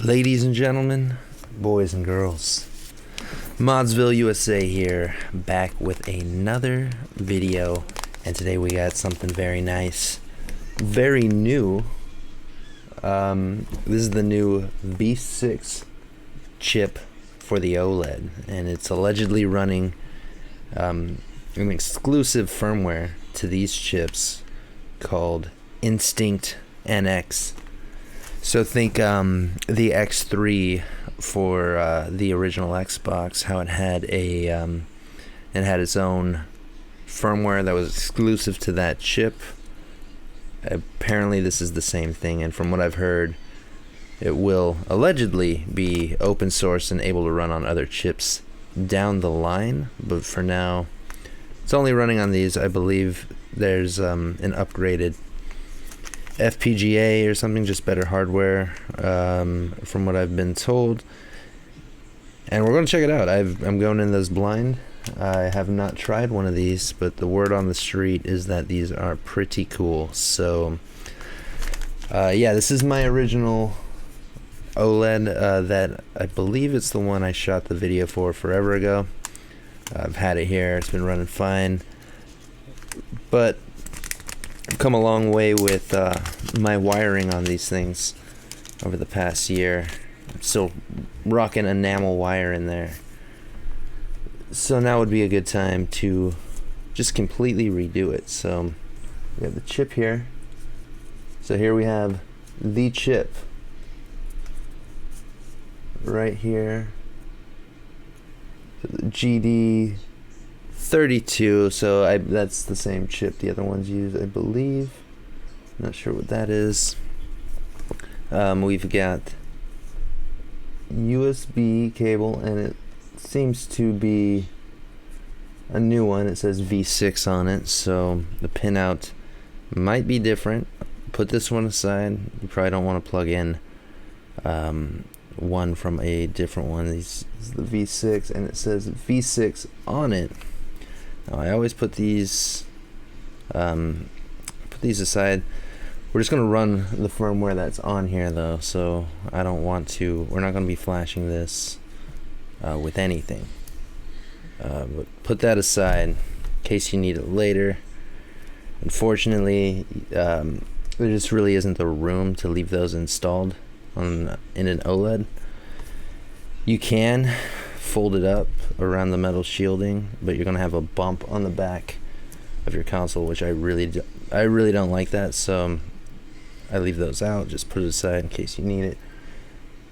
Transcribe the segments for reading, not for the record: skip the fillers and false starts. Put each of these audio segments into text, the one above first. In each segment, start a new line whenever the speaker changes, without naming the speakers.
Ladies and gentlemen, boys and girls, Modsville USA here, back with another video, and today we got something very nice, very new. This is the new V6 chip for the OLED, and it's allegedly running an exclusive firmware to these chips called Instinct NX. So think the X3 for the original Xbox, how it had it had its own firmware that was exclusive to that chip. Apparently this is the same thing, and from what I've heard, it will allegedly be open source and able to run on other chips down the line, but for now it's only running on these. I believe there's an upgraded FPGA or something, just better hardware, from what I've been told, and we're going to check it out. I'm going in this blind. I have not tried one of these, but the word on the street is that these are pretty cool. So yeah, this is my original OLED that I believe it's the one I shot the video for forever ago. I've had it here, it's been running fine, but I've come a long way with my wiring on these things over the past year. I'm still rocking enamel wire in there. So now would be a good time to just completely redo it. So we have the chip here. So here we have the chip right here. So the GD32, so that's the same chip the other ones use, I believe. Not sure what that is. We've got USB cable, and it seems to be a new one. It says V6 on it, so the pinout might be different. Put this one aside. You probably don't want to plug in one from a different one. This is the V6, and it says V6 on it. Now, I always put these aside. We're just going to run the firmware that's on here, though, so we're not going to be flashing this with anything. But put that aside in case you need it later. Unfortunately, there just really isn't the room to leave those installed in an OLED. You can fold it up around the metal shielding, but you're going to have a bump on the back of your console, which I really don't like that, so I leave those out. Just put it aside in case you need it.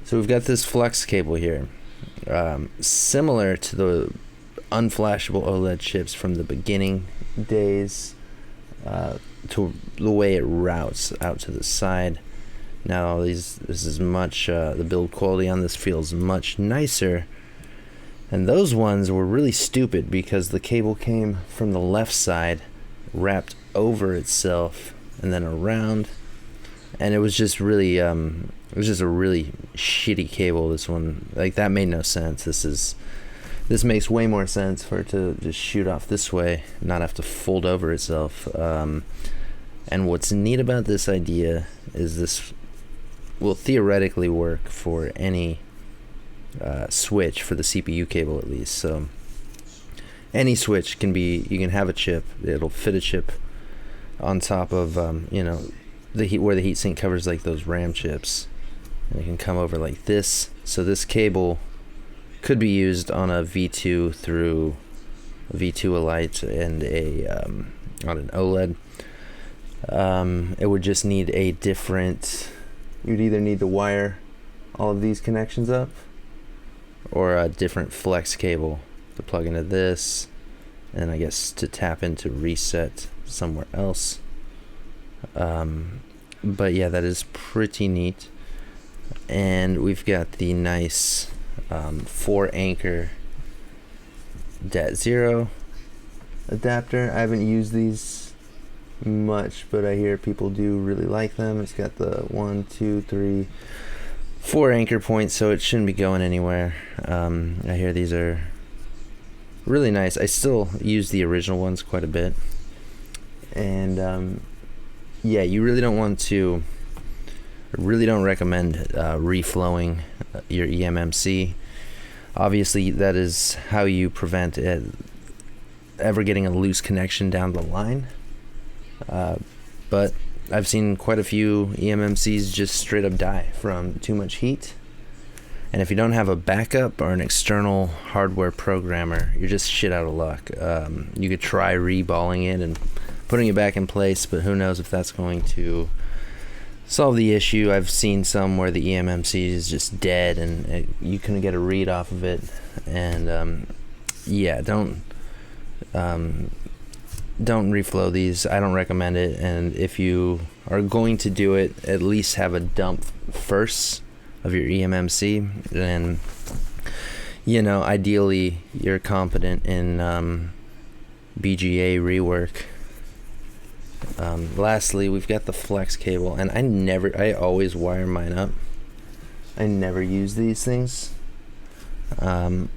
So we've got this flex cable here, similar to the unflashable OLED chips from the beginning days, to the way it routes out to the side. Now this is much, the build quality on this feels much nicer, and those ones were really stupid because the cable came from the left side, wrapped over itself, and then around, and it was just really, it was just a really shitty cable. This one, like, that made no sense. This makes way more sense for it to just shoot off this way, not have to fold over itself. And what's neat about this idea is this will theoretically work for any switch, for the CPU cable at least. So any switch can be, you can have a chip, it'll fit a chip on top of the heat, where the heatsink covers like those RAM chips, and it can come over like this. So this cable could be used on a V2 through a V2 Elite and on an OLED. It would just need a different, you'd either need to wire all of these connections up, or a different flex cable to plug into this, and I guess to tap into reset somewhere else. But yeah, that is pretty neat. And we've got the nice 4 anchor DAT0 adapter. I haven't used these much, but I hear people do really like them. It's got the 1, 2, 3, 4 anchor points, so it shouldn't be going anywhere. I hear these are really nice. I still use the original ones quite a bit. And yeah, you really don't want to, I really don't recommend reflowing your eMMC. Obviously, that is how you prevent it ever getting a loose connection down the line. But I've seen quite a few eMMCs just straight up die from too much heat. And if you don't have a backup or an external hardware programmer, you're just shit out of luck. You could try reballing it and putting it back in place, but who knows if that's going to solve the issue. I've seen some where the eMMC is just dead and you couldn't get a read off of it. And yeah, don't reflow these. I don't recommend it. And if you are going to do it, at least have a dump first of your eMMC. And you know, ideally you're competent in BGA rework. Lastly, we've got the flex cable, and I always wire mine up. I never use these things. But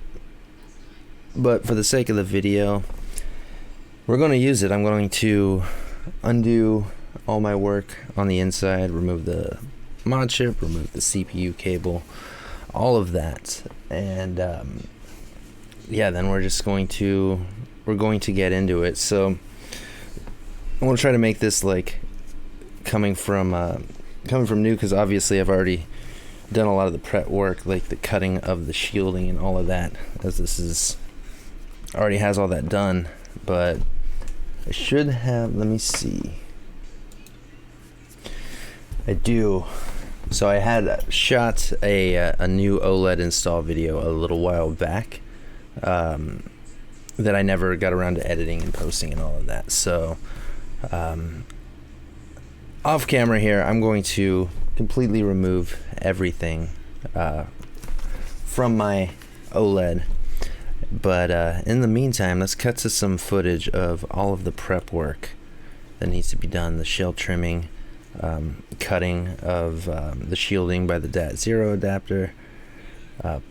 for the sake of the video, we're going to use it. I'm going to undo all my work on the inside, remove the mod chip, remove the CPU cable, all of that. And yeah, then we're going to get into it. So I want to try to make this like coming from new, because obviously I've already done a lot of the prep work, like the cutting of the shielding and all of that, as this is already has all that done. But I should have, let me see, I do. So I had shot a new OLED install video a little while back that I never got around to editing and posting and all of that. So off camera here, I'm going to completely remove everything from my OLED. But in the meantime, let's cut to some footage of all of the prep work that needs to be done. The shell trimming, cutting of the shielding by the DAT0 adapter,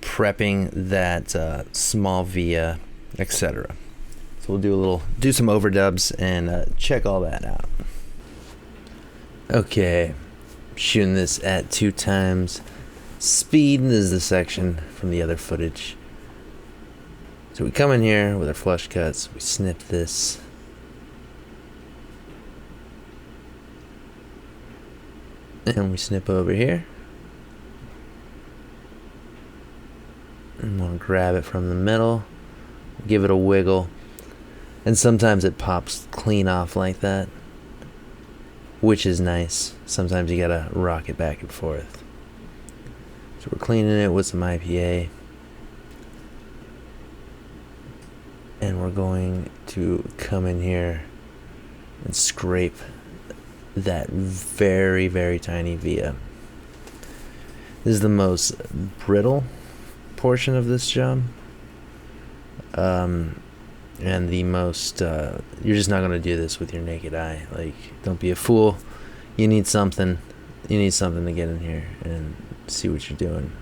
prepping that small via, etc. So we'll do some overdubs and check all that out. Okay, shooting this at 2x speed. This is the section from the other footage. So we come in here with our flush cuts, we snip this. And we snip over here. And we'll grab it from the middle, give it a wiggle. And sometimes it pops clean off like that, which is nice. Sometimes you gotta rock it back and forth. So we're cleaning it with some IPA. And we're going to come in here and scrape that very, very tiny via. This is the most brittle portion of this job. And the most, you're just not going to do this with your naked eye. Like, don't be a fool. You need something. You need something to get in here and see what you're doing.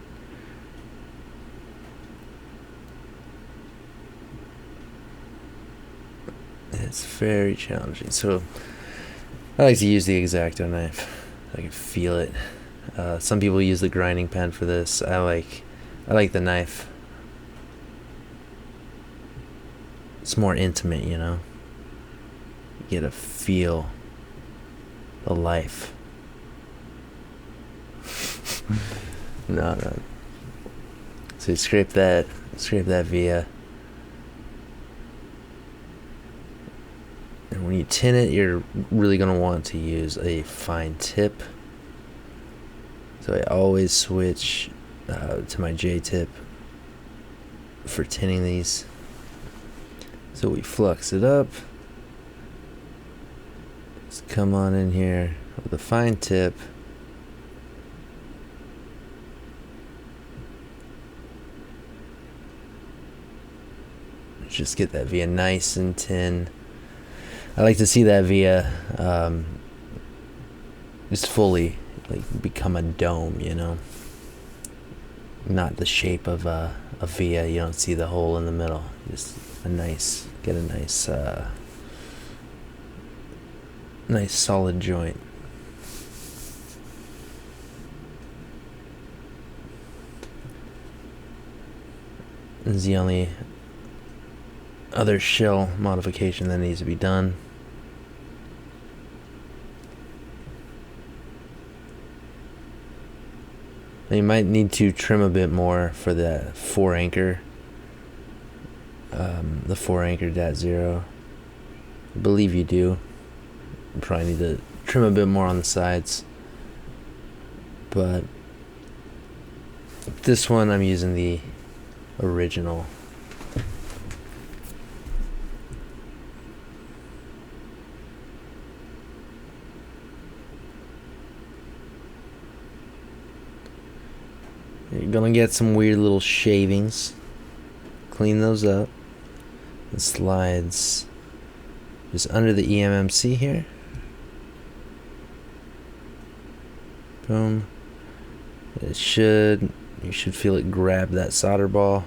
It's very challenging. So I like to use the X-Acto knife. I can feel it. Some people use the grinding pen for this. I like the knife. It's more intimate, you know. You get to feel the life. No. So you scrape that via. And when you tin it, you're really going to want to use a fine tip. So I always switch to my J-tip for tinning these. So we flux it up. Just come on in here with a fine tip. Just get that via nice and tin. I like to see that via just fully like become a dome, you know, not the shape of a via. You don't see the hole in the middle. Just nice solid joint. This is the only other shell modification that needs to be done. You might need to trim a bit more for the 4 anchor. The 4 anchor .0. I believe you do. You probably need to trim a bit more on the sides. But this one I'm using the original. You're gonna get some weird little shavings. Clean those up. The slides just under the EMMC here. Boom. You should feel it grab that solder ball.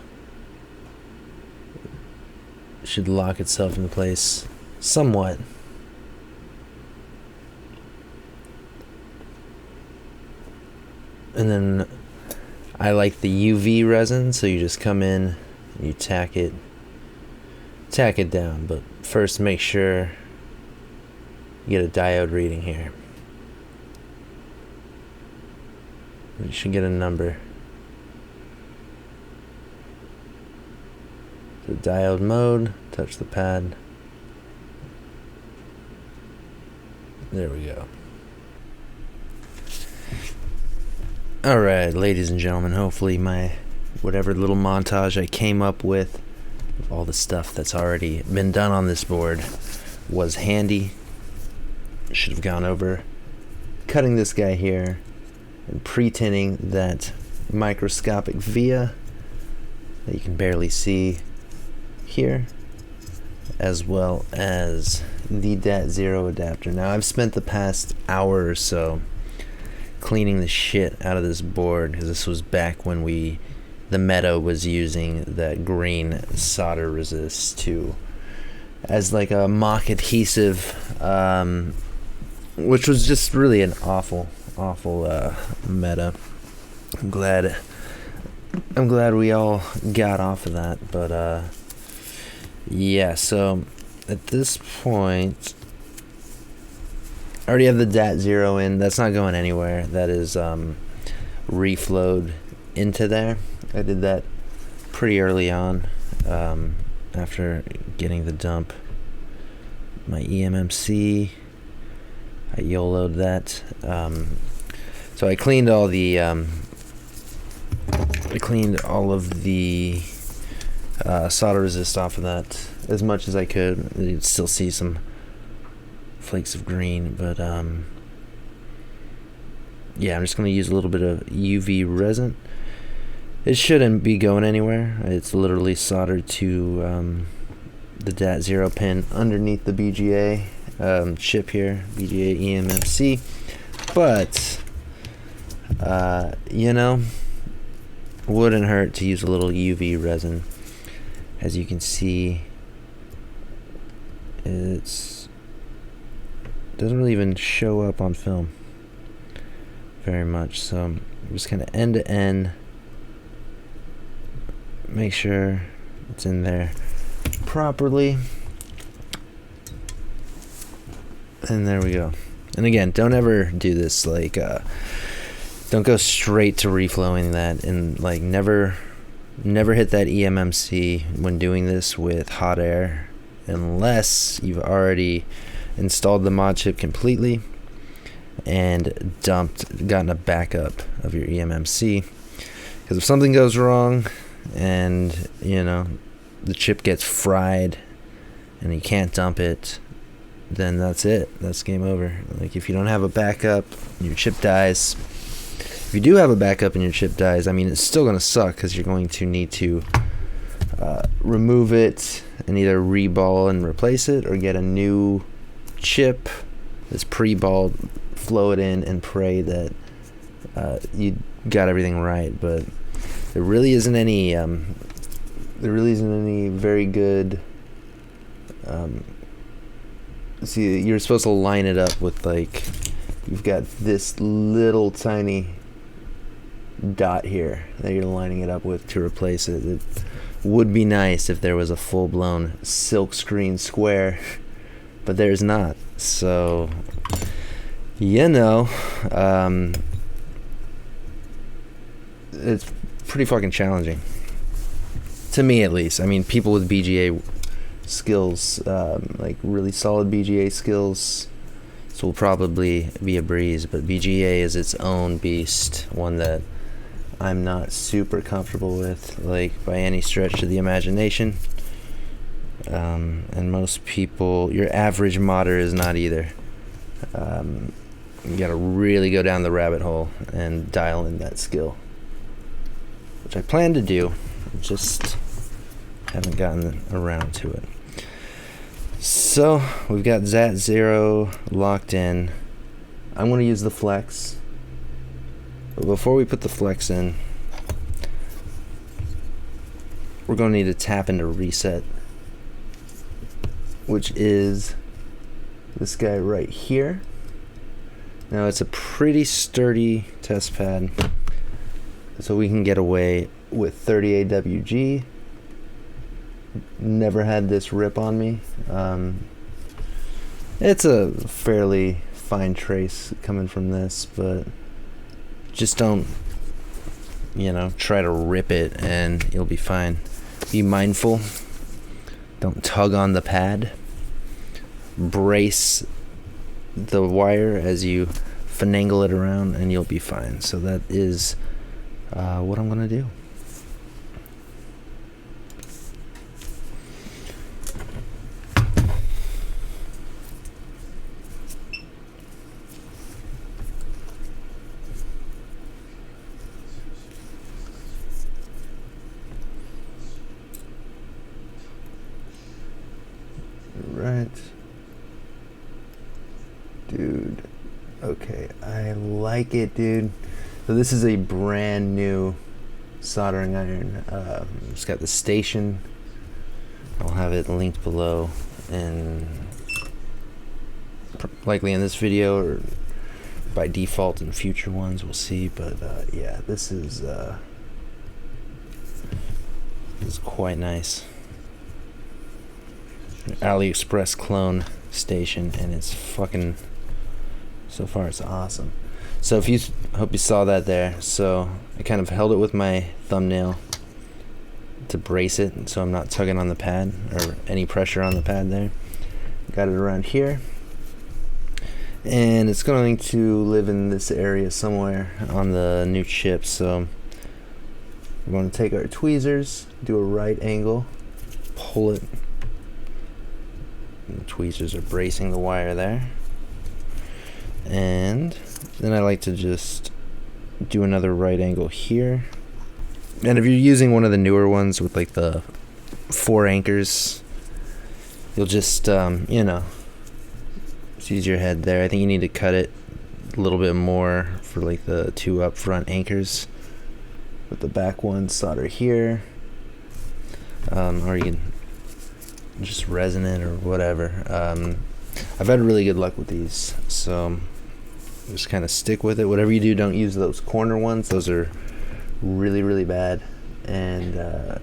It should lock itself into place somewhat. And then I like the UV resin, so you just come in, you tack it down, but first make sure you get a diode reading here. You should get a number. The diode mode, touch the pad. There we go. Alright, ladies and gentlemen, hopefully my whatever little montage I came up with, all the stuff that's already been done on this board, was handy. Should have gone over cutting this guy here and pre-tinning that microscopic via that you can barely see here, as well as the .0 adapter. Now I've spent the past hour or so cleaning the shit out of this board, because this was back when the meta was using that green solder resist as like a mock adhesive, which was just really an awful meta. I'm glad we all got off of that, but yeah, so at this point I already have the .0 in. That's not going anywhere. That is reflowed into there. I did that pretty early on, after getting the dump. My EMMC, I YOLO'd that. So I cleaned all of the solder resist off of that as much as I could. You'd still see some flakes of green, but yeah, I'm just going to use a little bit of UV resin. It shouldn't be going anywhere. It's literally soldered to the .0 pin underneath the BGA chip here, BGA EMMC. But you know, wouldn't hurt to use a little UV resin. As you can see, it doesn't really even show up on film very much, so I'm just kind of end to end, make sure it's in there properly, and there we go. And again, don't ever do this, like don't go straight to reflowing that, and like never hit that EMMC when doing this with hot air unless you've already installed the mod chip completely and gotten a backup of your EMMC. Because if something goes wrong and you know the chip gets fried and you can't dump it, then that's it. That's game over. Like if you don't have a backup, your chip dies. If you do have a backup and your chip dies, I mean, it's still going to suck because you're going to need to remove it and either reball and replace it, or get a new chip that's pre-balled, flow it in, and pray that you got everything right. But there really isn't any very good See, you're supposed to line it up with, like, you've got this little tiny dot here that you're lining it up with to replace it. It would be nice if there was a full-blown silkscreen square, but there's not. So, you know, it's pretty fucking challenging. To me, at least. I mean, people with BGA skills, like really solid BGA skills, this will probably be a breeze, but BGA is its own beast, one that I'm not super comfortable with, like, by any stretch of the imagination. And most people, your average modder is not either. You gotta really go down the rabbit hole and dial in that skill, which I plan to do, just haven't gotten around to it. So we've got ZAT0 locked in. I'm going to use the flex, but before we put the flex in, we're going to need to tap into reset, which is this guy right here. Now it's a pretty sturdy test pad, so we can get away with 30 AWG. Never had this rip on me. It's a fairly fine trace coming from this, but just don't, you know, try to rip it and you'll be fine. Be mindful. Don't tug on the pad. Brace the wire as you finagle it around and you'll be fine. So that is what I'm gonna do. Right, dude. Okay, I like it, dude. So this is a brand new soldering iron. It's got the station. I'll have it linked below, and likely in this video or by default in future ones, we'll see. But yeah, this is quite nice. AliExpress clone station, and it's fucking, so far it's awesome. So if you, hope you saw that there. So I kind of held it with my thumbnail to brace it so I'm not tugging on the pad or any pressure on the pad there. Got it around here, and it's going to live in this area somewhere on the new chip. So we're going to take our tweezers, do a right angle, pull it. The tweezers are bracing the wire there, and then I like to just do another right angle here. And if you're using one of the newer ones with like the 4 anchors, you'll just you know, just use your head there. I think you need to cut it a little bit more for like the 2 up front anchors, with the back one solder here, or you can just resin it or whatever. I've had really good luck with these, so just kind of stick with it. Whatever you do, don't use those corner ones. Those are really, really bad. And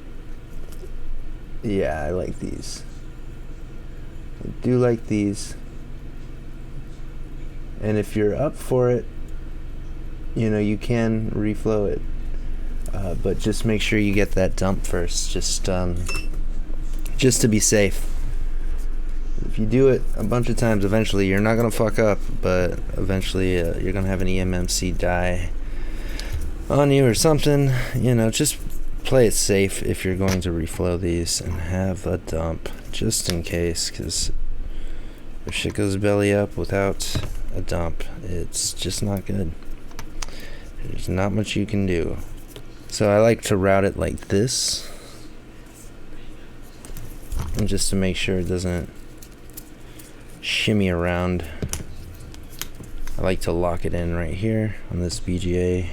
yeah, I like these. I do like these. And if you're up for it, you know, you can reflow it, but just make sure you get that dump first, just to be safe. If you do it a bunch of times, eventually you're not gonna fuck up, but eventually you're gonna have an EMMC die on you or something. You know, just play it safe if you're going to reflow these, and have a dump just in case, because if shit goes belly up without a dump, it's just not good. There's not much you can do. So I like to route it like this, and just to make sure it doesn't shimmy around, I like to lock it in right here on this BGA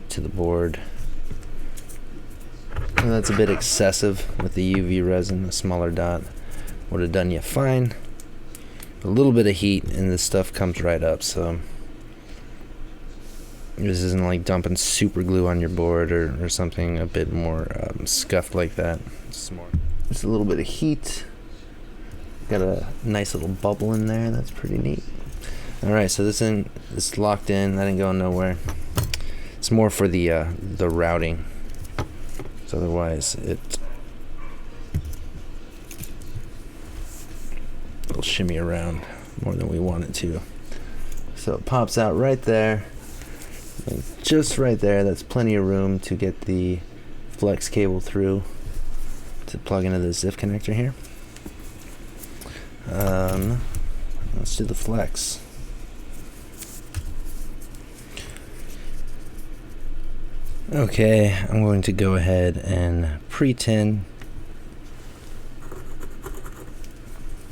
to the board. And that's a bit excessive with the UV resin, a smaller dot. would have done you fine. A little bit of heat and this stuff comes right up, so this isn't like dumping super glue on your board or something a bit more scuffed like that. Just a little bit of heat. Got a nice little bubble in there. That's pretty neat. Alright, so it's locked in. That ain't going nowhere. It's more for the routing. So otherwise it'll shimmy around more than we want it to. So it pops out right there. And just right there, that's plenty of room to get the flex cable through to plug into the ZIF connector here. Let's do the flex. Okay, I'm going to go ahead and pre-tin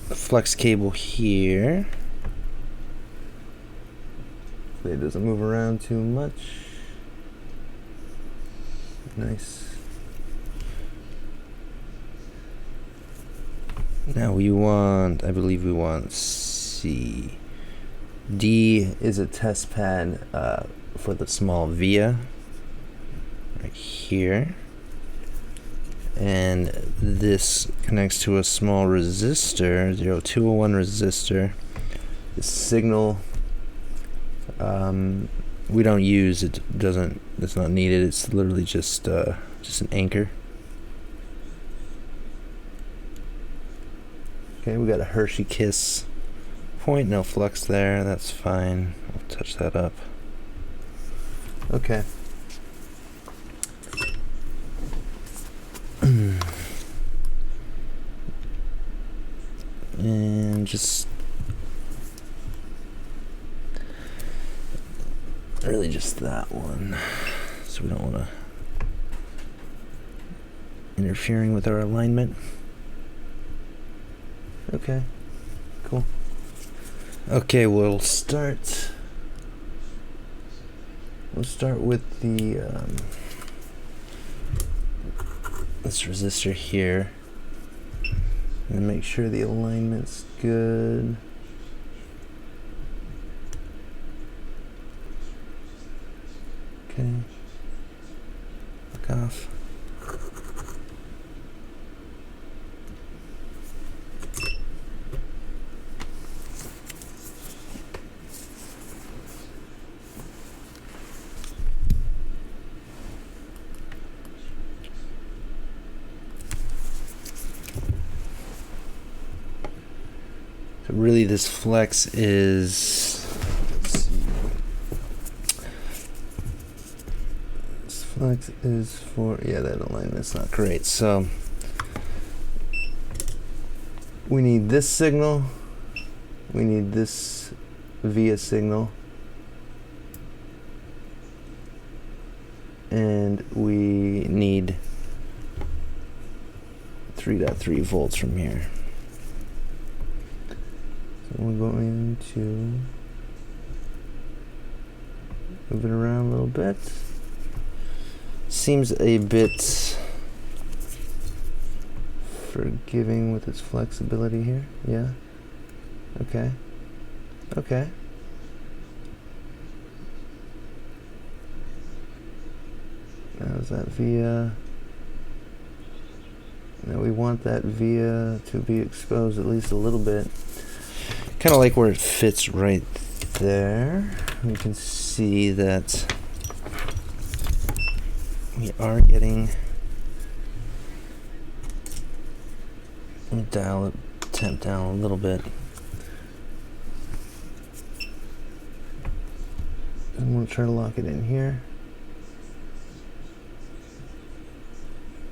the flex cable here. Hopefully it doesn't move around too much. Nice. Now I believe we want C. D is a test pad for the small via right here. And this connects to a small resistor, 0201 resistor. The signal we don't use, it's not needed. It's literally just an anchor. Okay, we got a Hershey Kiss point, no flux there, that's fine. I'll touch that up. Okay. And just really just that one, so we don't want to interfering with our alignment. Okay, cool. Okay, we'll start with the this resistor here and make sure the alignment's good. Okay, back off. So really this flex is, let's see. This flex is for, yeah, that alignment's not great. So we need this signal, we need this via signal, and we need 3.3 volts from here. So we're going to move it around a little bit. Seems a bit forgiving with its flexibility here. Yeah. Okay. Okay. Now is that via? Now we want that via to be exposed at least a little bit. Kind of like where it fits right there. We can see that we are getting, dial it, temp down a little bit. And we'll try to lock it in here.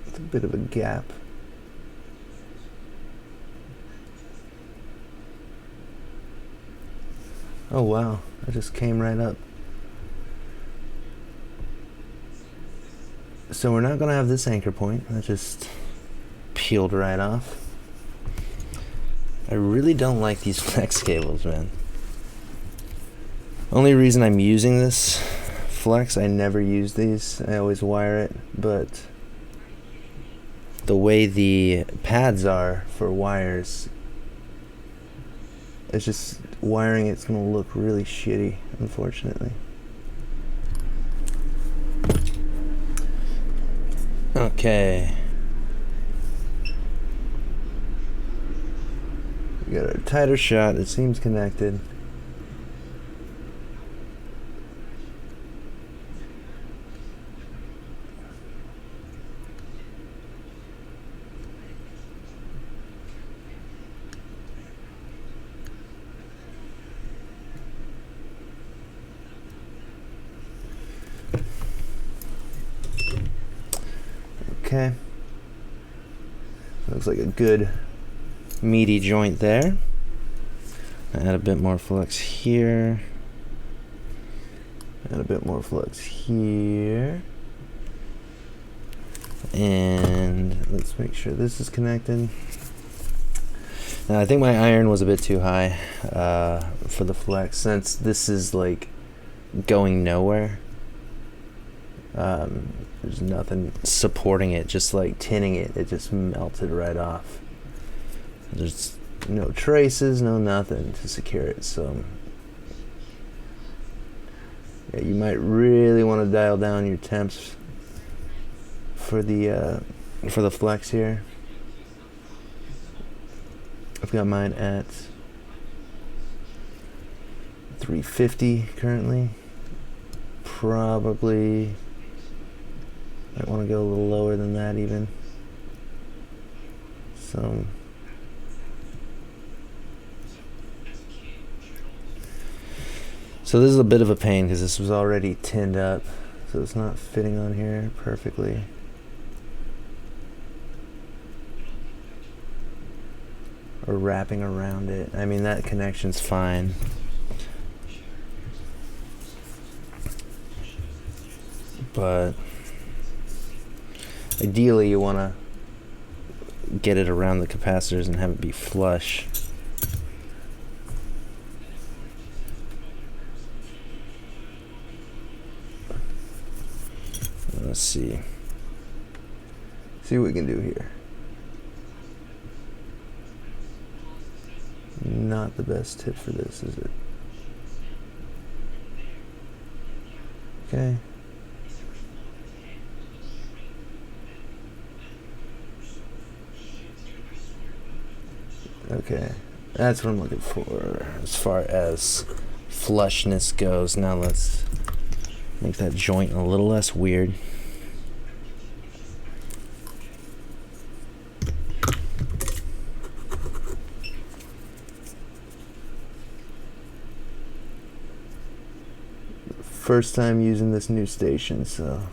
It's a bit of a gap. Oh wow, that just came right up. So we're not going to have this anchor point. That just peeled right off. I really don't like these flex cables, man. Only reason I'm using this flex, I never use these. I always wire it, but the way the pads are for wires, it's just wiring it's gonna look really shitty, unfortunately. Okay. We got a tighter shot, it seems connected. Okay. Looks like a good meaty joint there. Add a bit more flux here. Add a bit more flux here. And let's make sure this is connected. Now, I think my iron was a bit too high for the flex, since this is like going nowhere. There's nothing supporting it, just like tinning it, it just melted right off. There's no traces, no nothing to secure it, so yeah, you might really want to dial down your temps for the flex here. I've got mine at 350 currently. Probably might want to go a little lower than that even. So this is a bit of a pain because this was already tinned up, so it's not fitting on here perfectly. Or wrapping around it. I mean, that connection's fine. But ideally you want to get it around the capacitors and have it be flush. Let's see what we can do here. Not the best tip for this, is it? Okay. Okay, that's what I'm looking for as far as flushness goes. Now let's make that joint a little less weird. First time using this new station, so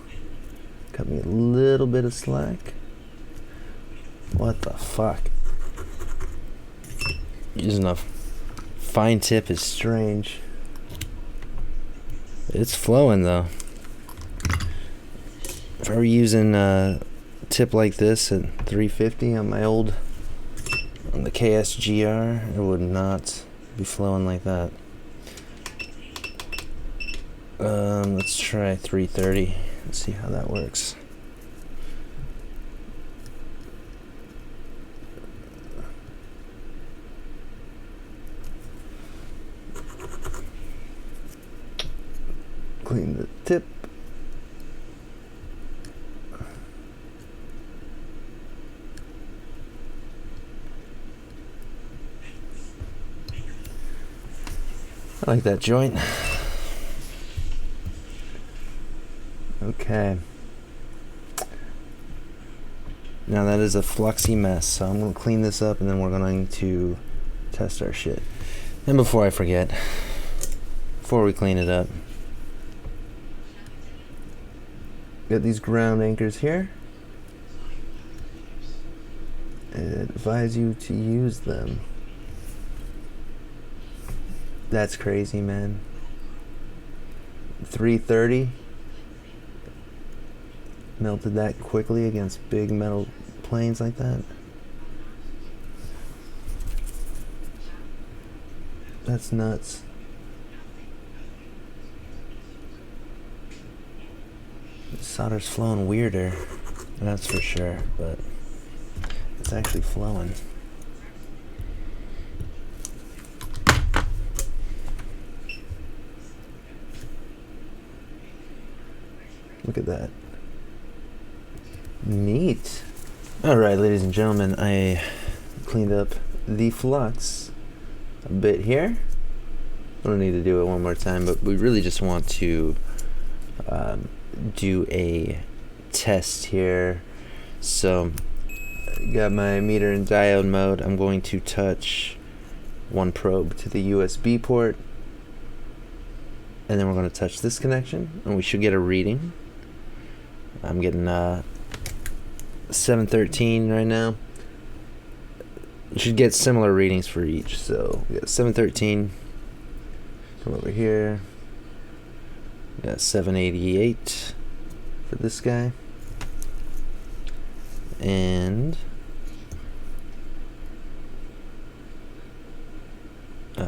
cut me a little bit of slack. What the fuck? Using a fine tip is strange. It's flowing though. If I were using a tip like this at 350 on the KSGR, it would not be flowing like that. Let's try 330 and see how that works. Clean the tip. I like that joint. Okay. Now that is a fluxy mess, so I'm going to clean this up and then we're going to test our shit. And before I forget, before we clean it up, got these ground anchors here. I advise you to use them. That's crazy, man. 330 melted that quickly against big metal planes like that. That's nuts. The solder's flowing weirder, that's for sure, but actually flowing. Look at that. Neat. Alright, ladies and gentlemen, I cleaned up the flux a bit here. I don't need to do it one more time, but we really just want to do a test here. So, got my meter in diode mode. I'm going to touch one probe to the USB port, and then we're going to touch this connection, and we should get a reading. I'm getting 713 right now. You should get similar readings for each. So we got 713. Come over here. We got 788 for this guy. And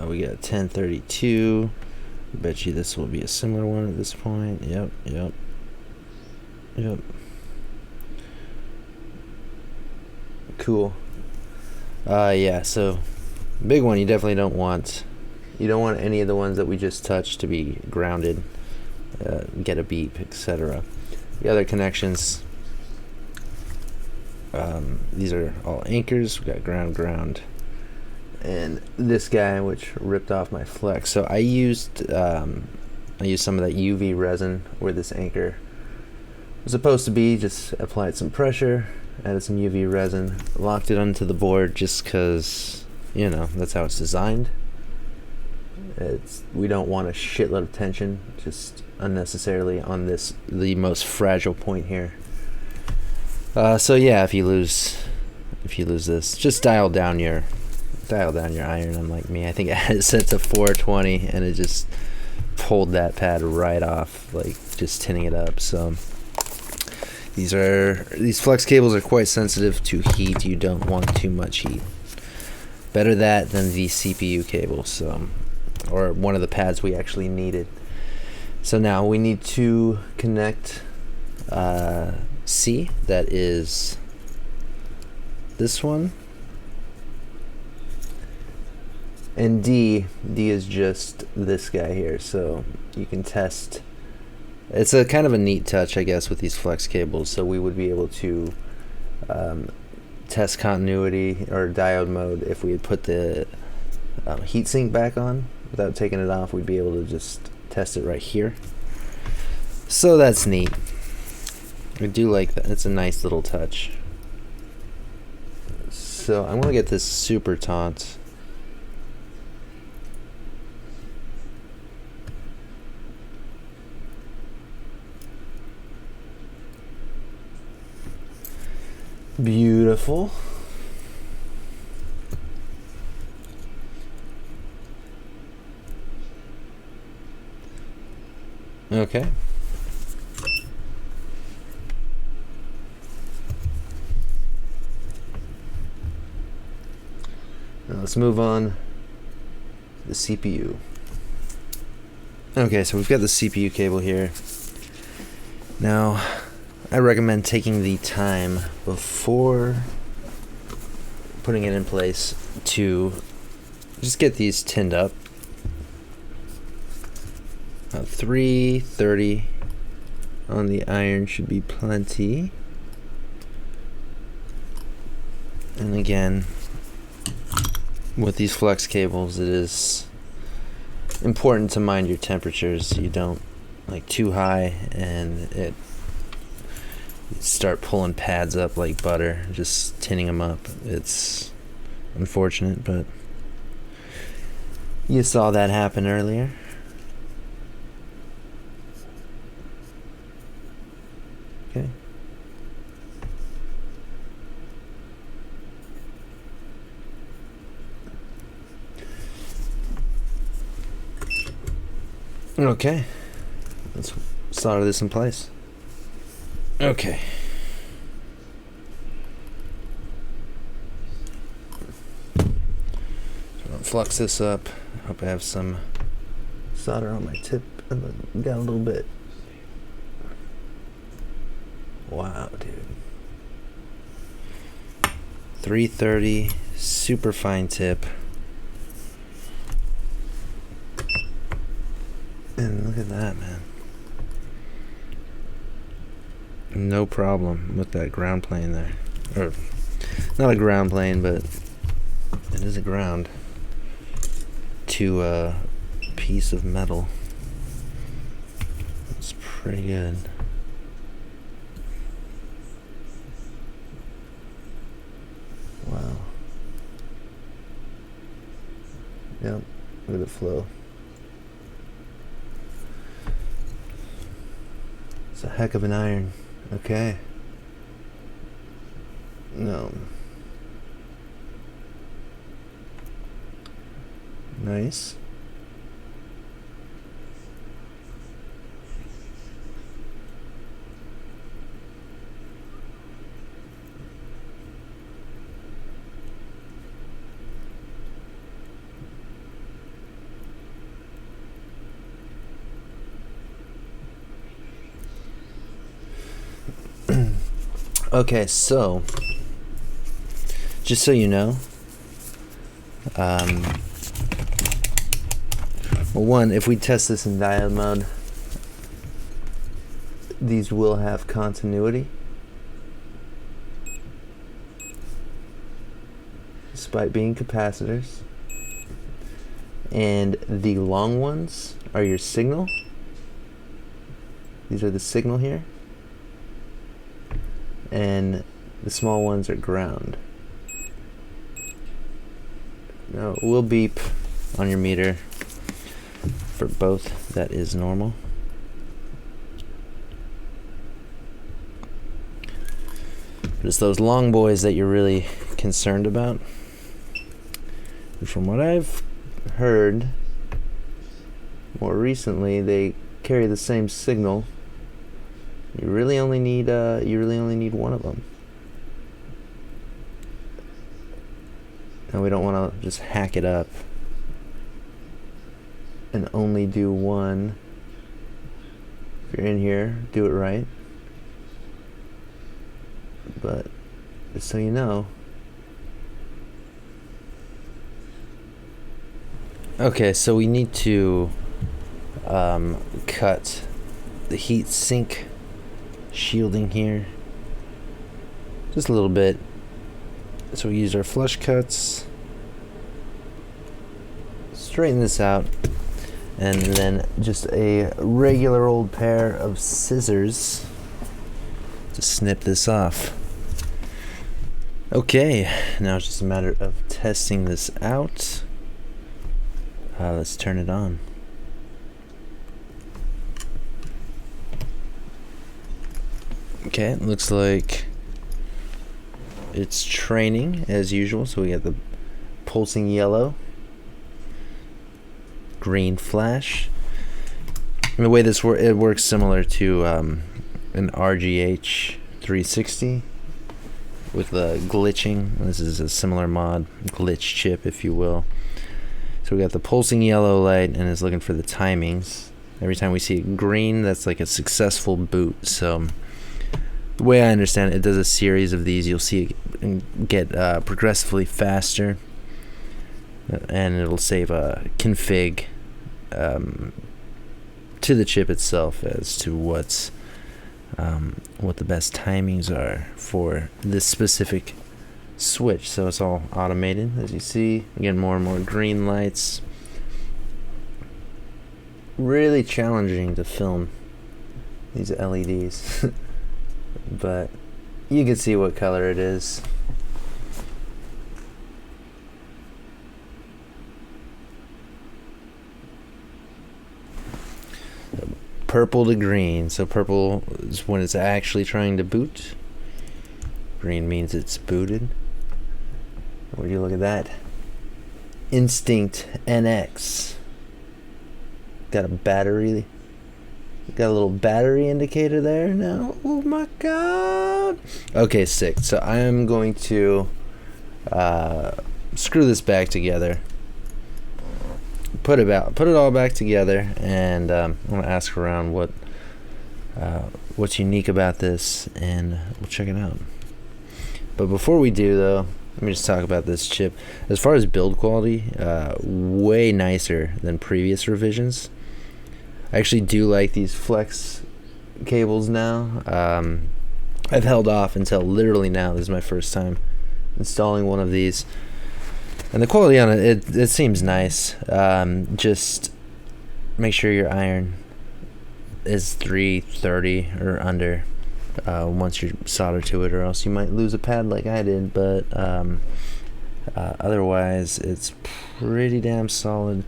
we got 1032. Bet you this will be a similar one at this point. Yep. Cool. Yeah, so big one, you definitely don't want any of the ones that we just touched to be grounded, get a beep, etc. The other connections, these are all anchors. We got ground, and this guy which ripped off my flex. So I used some of that UV resin where this anchor was supposed to be. Just applied some pressure, added some UV resin, locked it onto the board just because, you know, that's how it's designed. We don't want a shitload of tension just unnecessarily on the most fragile point here. So yeah, if you lose this, just dial down your iron, unlike me. I think I had it set to 420 and it just pulled that pad right off, like just tinning it up. So these flex cables are quite sensitive to heat. You don't want too much heat. Better that than the CPU cable, so, or one of the pads we actually needed. So now we need to connect C, that is this one, and D is just this guy here. So you can test. It's a kind of a neat touch, I guess, with these flex cables. So we would be able to test continuity or diode mode. If we had put the heatsink back on without taking it off, we'd be able to just test it right here. So that's neat. I do like that. It's a nice little touch. So I'm gonna get this super taunt. Beautiful. Okay. Now let's move on to the CPU. Okay, so we've got the CPU cable here. Now, I recommend taking the time before putting it in place to just get these tinned up. 330 on the iron should be plenty. And again, with these flex cables, it is important to mind your temperatures. You don't like too high and it start pulling pads up like butter, just tinning them up. It's unfortunate, but you saw that happen earlier. Okay. Okay. Let's solder this in place. Okay. So I'll flux this up. Hope I have some solder on my tip. Got a little bit. Wow, dude. 330, super fine tip. And look at that, man. No problem with that ground plane there. Or, not a ground plane, but it is a ground to a piece of metal. It's pretty good. Wow. Yep, look at the flow. It's a heck of an iron. Okay. No. Nice. Okay, so just so you know, well, one, if we test this in diode mode, these will have continuity despite being capacitors, and the long ones are your signal. These are the signal here, and the small ones are ground. Now it will beep on your meter for both. That is normal. But it's those long boys that you're really concerned about. And from what I've heard more recently, they carry the same signal. You really only need one of them. And we don't want to just hack it up and only do one. If you're in here, do it right. But just so you know. Okay, so we need to cut the heat sink shielding here just a little bit. So we use our flush cuts, straighten this out, and then just a regular old pair of scissors to snip this off. Okay, now it's just a matter of testing this out. Let's turn it on. Okay, it looks like it's training as usual. So we got the pulsing yellow, green flash. And the way this it works similar to an RGH 360 with the glitching. This is a similar mod, glitch chip, if you will. So we got the pulsing yellow light, and it's looking for the timings. Every time we see green, that's like a successful boot. So the way I understand it, it does a series of these. You'll see it get progressively faster, and it'll save a config to the chip itself as to what the best timings are for this specific switch. So it's all automated, as you see. Again, more and more green lights. Really challenging to film these LEDs. But you can see what color it is. Purple to green. So purple is when it's actually trying to boot. Green means it's booted. Would you look at that? Instinct NX. Got a battery. Got a little battery indicator there now. Oh my god. Okay, sick. So I am going to screw this back together. Put it all back together, and I'm gonna ask around what's unique about this, and we'll check it out. But before we do, though, let me just talk about this chip. As far as build quality, way nicer than previous revisions. I actually do like these flex cables now. I've held off until literally now. This is my first time installing one of these, and the quality on it seems nice. Just make sure your iron is 330 or under once you solder to it, or else you might lose a pad like I did. But otherwise, it's pretty damn solid.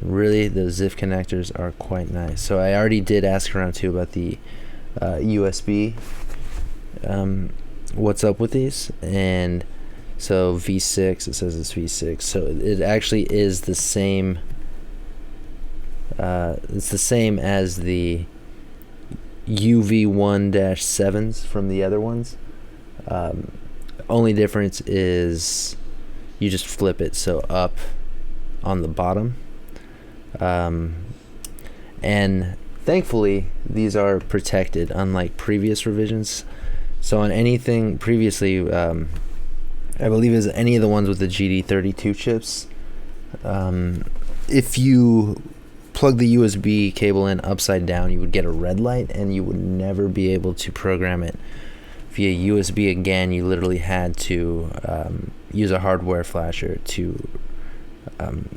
Really, the ZIF connectors are quite nice. So I already did ask around too about the USB. What's up with these? And so V6, it says it's V6. So it actually is the same. It's the same as the UV1-7s from the other ones. Only difference is you just flip it so up on the bottom. And thankfully these are protected, unlike previous revisions. So on anything previously, I believe is any of the ones with the GD32 chips, if you plug the USB cable in upside down, you would get a red light and you would never be able to program it via USB again. You literally had to use a hardware flasher to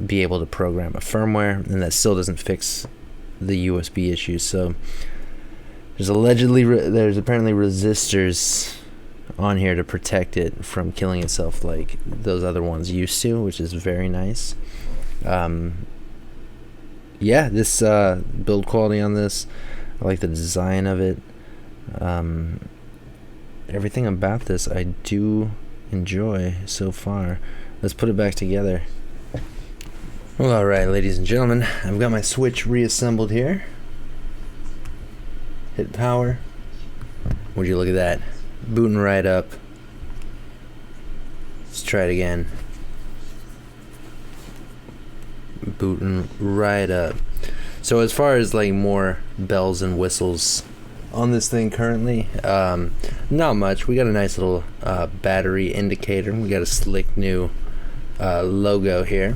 be able to program a firmware, and that still doesn't fix the USB issues. So there's apparently resistors on here to protect it from killing itself like those other ones used to, which is very nice. Yeah, this build quality on this, I like the design of it. Everything about this I do enjoy so far. Let's put it back together. Well, alright, ladies and gentlemen, I've got my switch reassembled here. Hit power. Would you look at that? Booting right up. Let's try it again. Booting right up. So as far as like more bells and whistles on this thing currently, not much. We got a nice little battery indicator. We got a slick new logo here.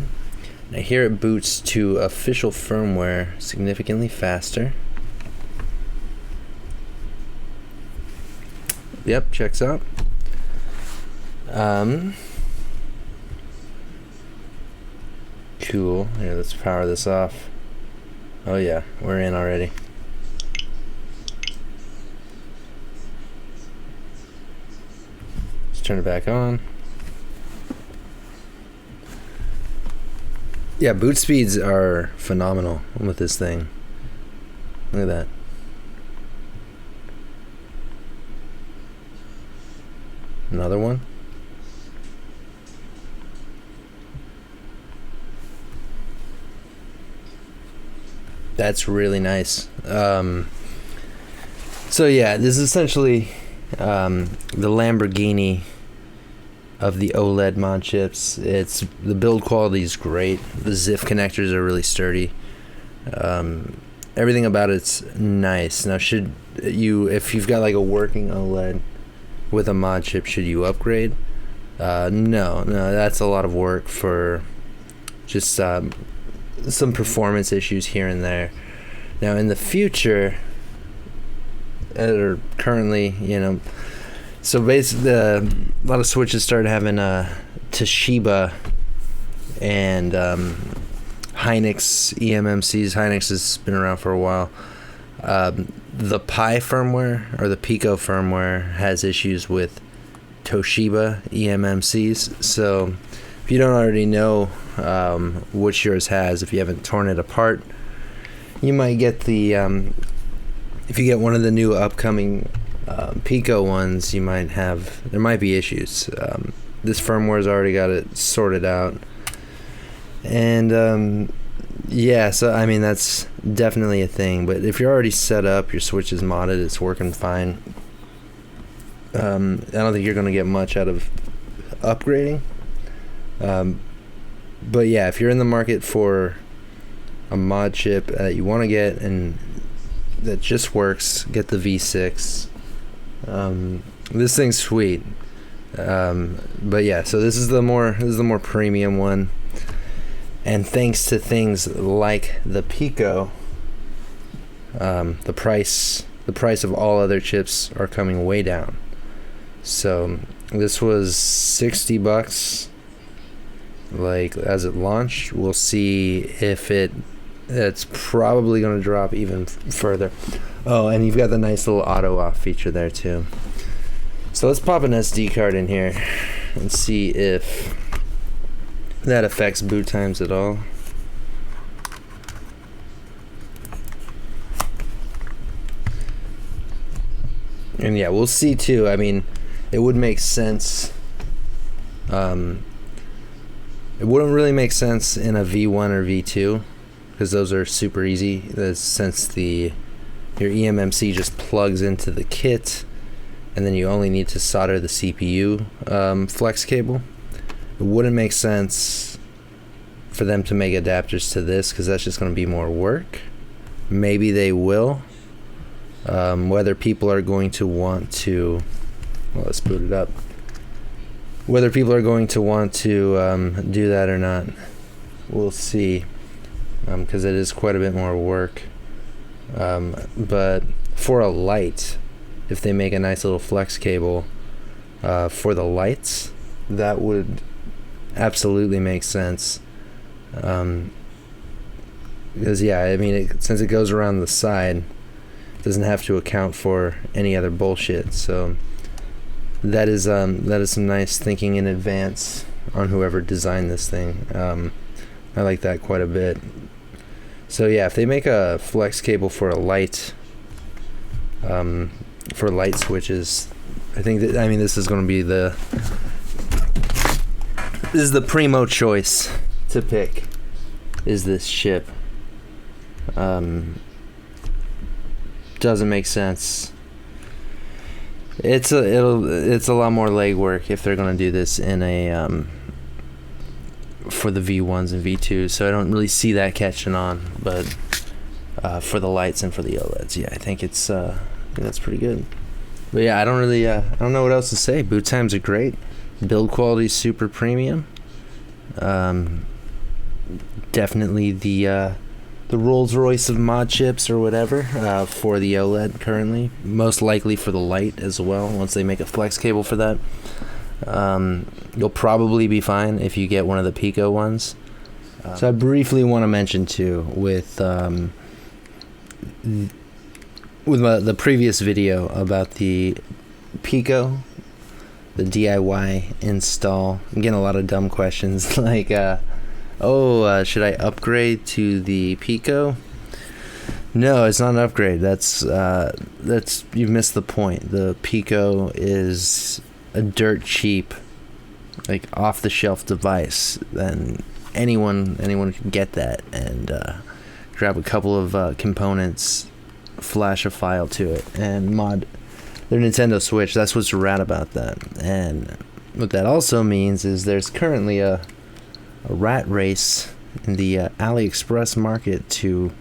Now here it boots to official firmware significantly faster. Yep, checks out. Cool. Here, let's power this off. Oh yeah, we're in already. Let's turn it back on. Yeah, boot speeds are phenomenal with this thing. Look at that. Another one. That's really nice. So yeah, this is essentially the Lamborghini of the OLED mod chips. The build quality is great. The ZIF connectors are really sturdy. Everything about it's nice. Now, if you've got like a working OLED with a mod chip, should you upgrade? No, that's a lot of work for just some performance issues here and there. Now in the future, or currently, so basically a lot of switches started having Toshiba and Hynix eMMCs. Hynix has been around for a while. The Pi firmware or the Pico firmware has issues with Toshiba eMMCs. So if you don't already know which yours has, if you haven't torn it apart, you might get the if you get one of the new upcoming Pico ones, there might be issues. This firmware's already got it sorted out, and yeah, so I mean that's definitely a thing. But if you're already set up, your switch is modded, it's working fine. I don't think you're gonna get much out of upgrading. But yeah, if you're in the market for a mod chip that you want to get and that just works, get the V6. This thing's sweet. But yeah, so this is the more premium one, and thanks to things like the Pico, the price of all other chips are coming way down. So this was $60 like as it launched. We'll see if it's probably going to drop even further. Oh, and you've got the nice little auto off feature there too. So let's pop an SD card in here and see if that affects boot times at all. And yeah, we'll see too. I mean, it would make sense. It wouldn't really make sense in a V1 or V2 because those are super easy. Since your eMMC just plugs into the kit, and then you only need to solder the CPU flex cable. It wouldn't make sense for them to make adapters to this because that's just going to be more work. Maybe they will. Whether people are going to want to, well, let's boot it up. Whether people are going to want to do that or not, we'll see, because it is quite a bit more work. But for a light, if they make a nice little flex cable for the lights, that would absolutely make sense. Because yeah, I mean, since it goes around the side, it doesn't have to account for any other bullshit. So that is some nice thinking in advance on whoever designed this thing. I like that quite a bit. So yeah, if they make a flex cable for a light, for light switches, I think that, I mean, this is going to be the primo choice to pick, is this chip. Doesn't make sense. It's a lot more legwork if they're going to do this in a for the V1s and V2s, so I don't really see that catching on. But for the lights and for the OLEDs, yeah, I think that's pretty good. But yeah, I don't know what else to say. Boot times are great. Build quality is super premium. Definitely the Rolls Royce of mod chips or whatever for the OLED currently. Most likely for the light as well, once they make a flex cable for that. You'll probably be fine if you get one of the Pico ones. So I briefly want to mention too, with the previous video about the Pico, the DIY install. I'm getting a lot of dumb questions like, should I upgrade to the Pico? No, it's not an upgrade. That's you've missed the point. The Pico is a dirt cheap, like off the shelf device. Then anyone can get that and grab a couple of components, flash a file to it, and mod their Nintendo Switch. That's what's rad about that. And what that also means is there's currently a rat race in the AliExpress market to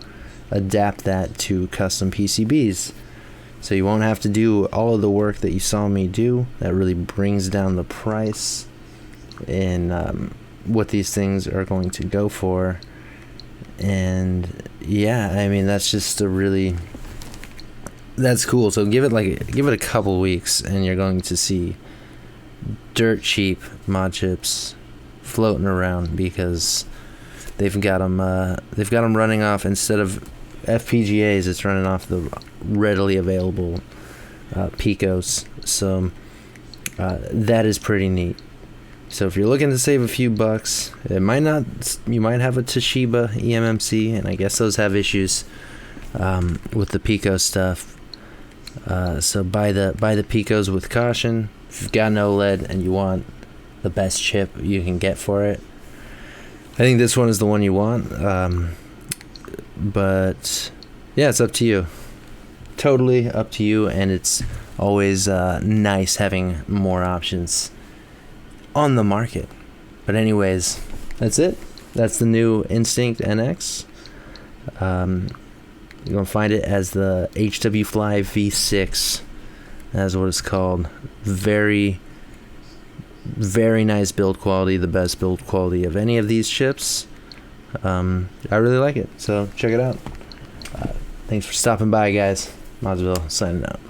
adapt that to custom PCBs. So you won't have to do all of the work that you saw me do. That really brings down the price in what these things are going to go for. And yeah, I mean, that's just that's cool. So give it a couple weeks and you're going to see dirt cheap mod chips floating around, because they've got them running off, instead of FPGAs, it's running off the readily available Picos. So that is pretty neat. So if you're looking to save a few bucks, you might have a Toshiba eMMC, and I guess those have issues with the Pico stuff. So buy the Picos with caution. If you've got an OLED and you want the best chip you can get for it, I think this one is the one you want. But yeah, it's up to you. Totally up to you, and it's always nice having more options on the market. But anyways, that's it. That's the new Instinct NX. You're gonna find it as the HW Fly V6. That's what it's called. Very, Very nice build quality, the best build quality of any of these chips. I really like it, so check it out. Thanks for stopping by, guys. Modsville signing out.